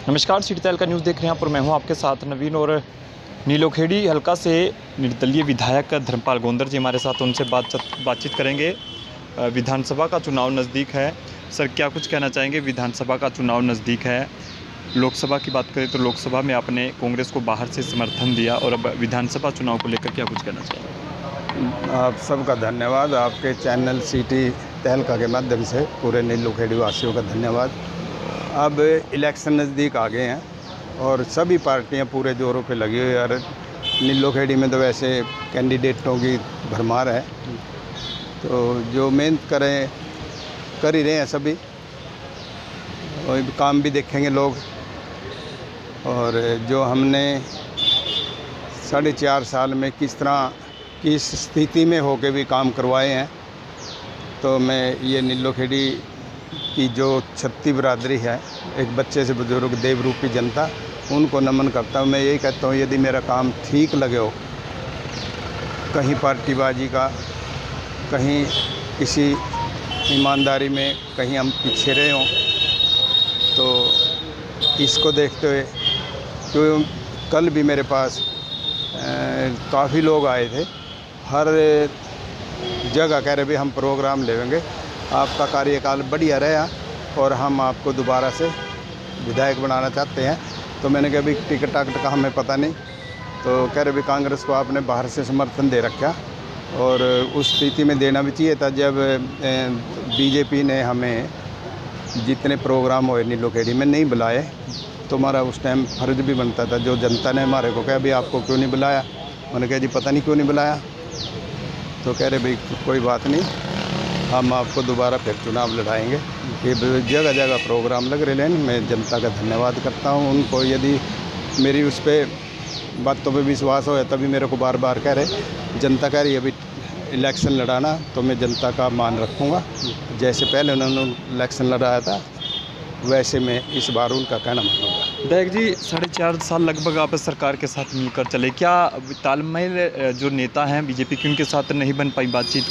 नमस्कार, सिटी तहल का न्यूज़ देख रहे हैं पर मैं हूं आपके साथ नवीन। और नीलोखेड़ी हल्का से निर्दलीय विधायक धर्मपाल गोंदर जी हमारे साथ, उनसे बातचीत करेंगे। विधानसभा का चुनाव नज़दीक है। सर, क्या कुछ कहना चाहेंगे? विधानसभा का चुनाव नज़दीक है। लोकसभा की बात करें तो लोकसभा में आपने कांग्रेस को बाहर से समर्थन दिया, और अब विधानसभा चुनाव को लेकर क्या कुछ कहना चाहेंगे? आप सबका धन्यवाद। आपके चैनल सिटी तहलका के माध्यम से पूरे नीलोखेड़ी वासियों का धन्यवाद। अब इलेक्शन नज़दीक आ गए हैं और सभी पार्टियां पूरे जोरों पे लगी हुई है। और नीलोखेड़ी में तो वैसे कैंडिडेटों की भरमार है, तो जो मेहनत कर ही रहे हैं सभी, और काम भी देखेंगे लोग। और जो हमने 4.5 साल में किस तरह की स्थिति में होके भी काम करवाए हैं, तो मैं ये नीलोखेड़ी की जो छत्ती बिरादरी है, एक बच्चे से बुजुर्ग देवरूपी जनता, उनको नमन करता हूँ। मैं यही कहता हूँ, यदि मेरा काम ठीक लगे हो, कहीं पार्टीबाजी का, कहीं किसी ईमानदारी में कहीं हम पीछे रहे हों, तो इसको देखते हुए, तो कल भी मेरे पास काफ़ी लोग आए थे, हर जगह कह रहे भी हम प्रोग्राम लेंगे, आपका कार्यकाल बढ़िया रहा और हम आपको दोबारा से विधायक बनाना चाहते हैं। तो मैंने कहा, अभी टिकट टाकट का हमें पता नहीं। तो कह रहे भी कांग्रेस को आपने बाहर से समर्थन दे रखा, और उस स्थिति में देना भी चाहिए था जब बीजेपी ने हमें जितने प्रोग्राम हुए नीलोखेड़ी में नहीं बुलाए, तो हमारा उस टाइम फ़र्ज भी बनता था। जो जनता ने हमारे को कहा, भी आपको क्यों नहीं बुलाया? मैंने कहा, जी पता नहीं क्यों नहीं बुलाया। तो कह रहे भाई कोई बात नहीं, हम आपको दोबारा फिर चुनाव लड़ाएंगे। ये जगह जगह प्रोग्राम लग रहे हैं। मैं जनता का धन्यवाद करता हूँ। उनको यदि मेरी उस पर बातों पे विश्वास हो, तभी मेरे को बार बार कह रहे, जनता कह रही है अभी इलेक्शन लड़ाना, तो मैं जनता का मान रखूँगा। जैसे पहले उन्होंने इलेक्शन लड़ाया था, वैसे मैं इस बार उनका कहना मानूंगा। विधायक जी, 4.5 साल लगभग आप सरकार के साथ मिलकर चले। क्या तालमेल जो नेता हैं बीजेपी के, उनके साथ नहीं बन पाई बातचीत?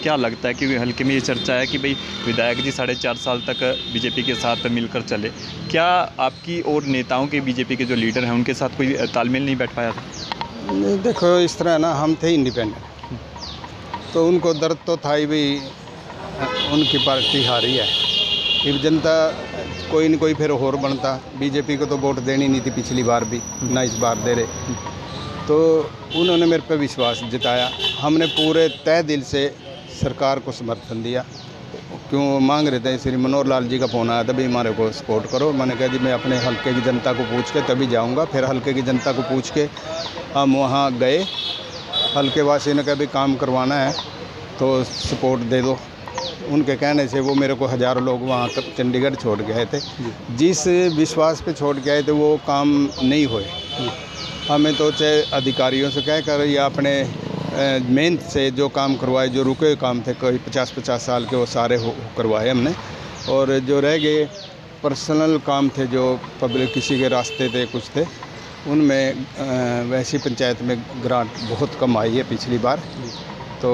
क्या लगता है कि हल्के में ये चर्चा है कि भाई विधायक जी 4.5 साल तक बीजेपी के साथ मिलकर चले, क्या आपकी और नेताओं के, बीजेपी के जो लीडर हैं, उनके साथ कोई तालमेल नहीं बैठ पाया था? नहीं, देखो इस तरह ना, हम थे इंडिपेंडेंट, तो उनको दर्द तो था ही भाई, उनकी पार्टी हारी है। फिर जनता कोई न कोई फिर और बनता। बीजेपी को तो वोट देनी नहीं थी पिछली बार भी, ना इस बार दे रहे। तो उन्होंने मेरे पे विश्वास जताया, हमने पूरे तहे दिल से सरकार को समर्थन दिया। क्यों मांग रहे थे, श्री मनोहर लाल जी का फ़ोन आया था, भी हमारे को सपोर्ट करो। मैंने कहा, जी मैं अपने हल्के की जनता को पूछ के तभी जाऊँगा। फिर हल्के की जनता को पूछ के हम वहाँ गए। हल्के वासी ने कहा, भी काम करवाना है तो सपोर्ट दे दो। उनके कहने से वो मेरे को हज़ारों लोग वहाँ चंडीगढ़ छोड़ के आए थे। जिस विश्वास पे छोड़ के आए थे, वो काम नहीं हुए। हमें तो चाहे अधिकारियों से कह कर या अपने मेहनत से जो काम करवाए, जो रुके हुए काम थे कोई 50-50 साल के, वो सारे करवाए हमने। और जो रह गए पर्सनल काम थे, जो पब्लिक किसी के रास्ते थे, कुछ थे, उनमें वैसी पंचायत में ग्रांट बहुत कम आई है पिछली बार। तो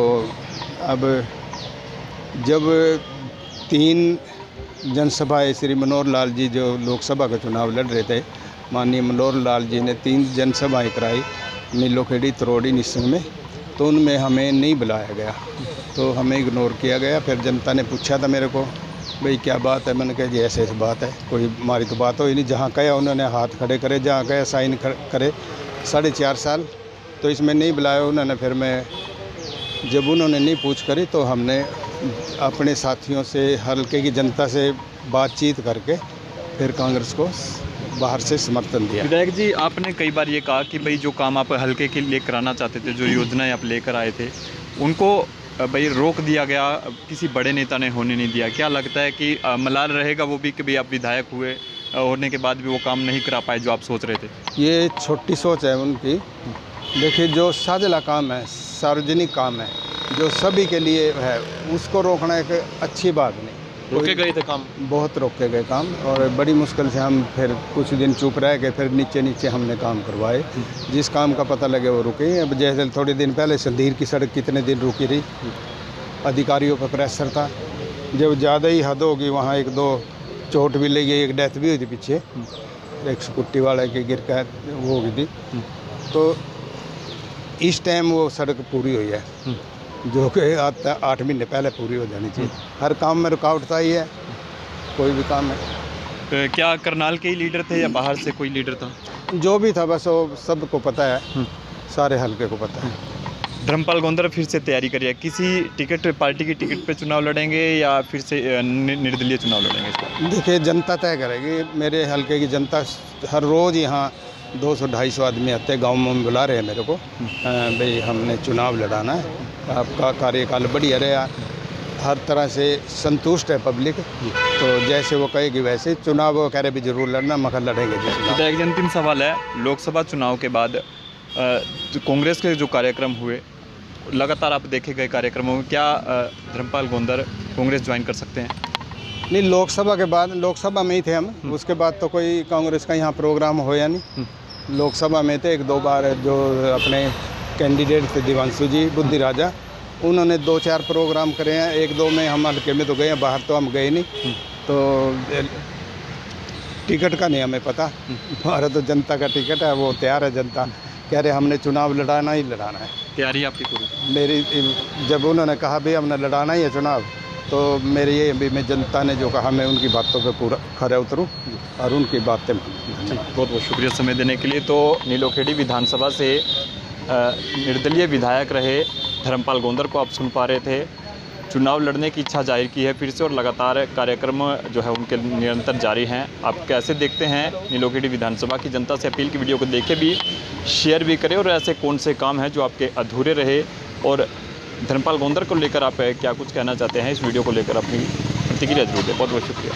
अब जब 3 जनसभाएँ श्री मनोहर लाल जी जो लोकसभा का चुनाव लड़ रहे थे, माननीय मनोहर लाल जी ने 3 जनसभाएँ कराई नीलोखेड़ी, तरोड़ी, निसंग में, तो उनमें हमें नहीं बुलाया गया, तो हमें इग्नोर किया गया। फिर जनता ने पूछा था मेरे को, भाई क्या बात है? मैंने कहा, जी ऐसे बात है, कोई हमारी तो बात हो ही नहीं। जहाँ कहा उन्होंने हाथ खड़े करे, जहाँ कहा साइन करे। 4.5 साल तो इसमें नहीं बुलाया उन्होंने। फिर मैं जब उन्होंने नहीं पूछ करी, तो हमने अपने साथियों से, हल्के की जनता से बातचीत करके फिर कांग्रेस को बाहर से समर्थन दिया। विधायक जी, आपने कई बार ये कहा कि भाई जो काम आप हल्के के लिए कराना चाहते थे, जो योजनाएं आप लेकर आए थे, उनको भाई रोक दिया गया, किसी बड़े नेता ने होने नहीं दिया। क्या लगता है कि मलाल रहेगा वो भी कि भाई आप विधायक हुए होने के बाद भी वो काम नहीं करा पाए जो आप सोच रहे थे? ये छोटी सोच है उनकी। देखिए, जो साझेला काम है, सार्वजनिक काम है, जो सभी के लिए है, उसको रोकना एक अच्छी बात नहीं। रोके गए थे काम, बहुत रोके गए काम, और बड़ी मुश्किल से हम फिर कुछ दिन चुप रह गए। फिर नीचे नीचे हमने काम करवाए, जिस काम का पता लगे वो रुके। अब जैसे थोड़े दिन पहले संधीर की सड़क कितने दिन रुकी रही, अधिकारियों पर प्रेशर था। जब ज़्यादा ही हद होगी, वहाँ 1-2 चोट भी लगी, एक डेथ भी हुई थी पीछे। एक स्कूटी वाले की गिर कर वो हो गई थी। तो इस टाइम वो सड़क पूरी हुई है, जो कि 8 महीने पहले पूरी हो जानी चाहिए। हर काम में रुकावट था ही है, कोई भी काम है। क्या करनाल के ही लीडर थे या बाहर से कोई लीडर था? जो भी था बस वो सबको पता है, सारे हल्के को पता है। धर्मपाल गोंदर फिर से तैयारी करिए, किसी टिकट पार्टी की टिकट पे चुनाव लड़ेंगे या फिर से निर्दलीय चुनाव लड़ेंगे इस बार? देखिए जनता तय करेगी। मेरे हल्के की जनता हर रोज़ यहाँ 200-250 आदमी आते हैं, गाँव में बुला रहे हैं मेरे को, भाई हमने चुनाव लड़ाना है, आपका कार्यकाल बढ़िया रहा। हर तरह से संतुष्ट है पब्लिक, तो जैसे वो कहेगी वैसे चुनाव वो कह रहे भी जरूर लड़ना, मगर लड़ेंगे जी चुनाव। एक अंतिम सवाल है, लोकसभा चुनाव के बाद कांग्रेस के जो कार्यक्रम हुए, लगातार आप देखे गए कार्यक्रमों में, क्या धर्मपाल गोंदर कांग्रेस ज्वाइन कर सकते हैं? नहीं, लोकसभा के बाद, लोकसभा में ही थे हम, उसके बाद तो कोई कांग्रेस का यहाँ प्रोग्राम होया नहीं। लोकसभा में थे 1-2 बार, जो अपने कैंडिडेट थे दिवांशु जी बुद्धि राजा, उन्होंने 2-4 प्रोग्राम करे हैं। 1-2 में हम हल्के में तो गए हैं, बाहर तो हम गए नहीं। तो टिकट का नहीं हमें पता, हमारा तो जनता का टिकट है, वो तैयार है। जनता कह रहे हमने चुनाव लड़ाना ही लड़ाना है। तैयारी आपकी पूरी? मेरी जब उन्होंने कहा भी हमने लड़ाना ही है चुनाव, तो मेरे ये भी मैं जनता ने जो कहा मैं उनकी बातों पे पूरा खरा उतरूँ और उनकी बातें मानूं। बहुत बहुत शुक्रिया समय देने के लिए। तो नीलोखेड़ी विधानसभा से निर्दलीय विधायक रहे धर्मपाल गोंदर को आप सुन पा रहे थे। चुनाव लड़ने की इच्छा जाहिर की है फिर से, और लगातार कार्यक्रम जो है उनके निरंतर जारी हैं। आप कैसे देखते हैं नीलोखेड़ी विधानसभा की? जनता से अपील की वीडियो को देखे भी, शेयर भी करें, और ऐसे कौन से काम हैं जो आपके अधूरे रहे, और धर्मपाल गोंदर को लेकर आप क्या कुछ कहना चाहते हैं, इस वीडियो को लेकर अपनी प्रतिक्रिया जरूर दें। बहुत बहुत शुक्रिया।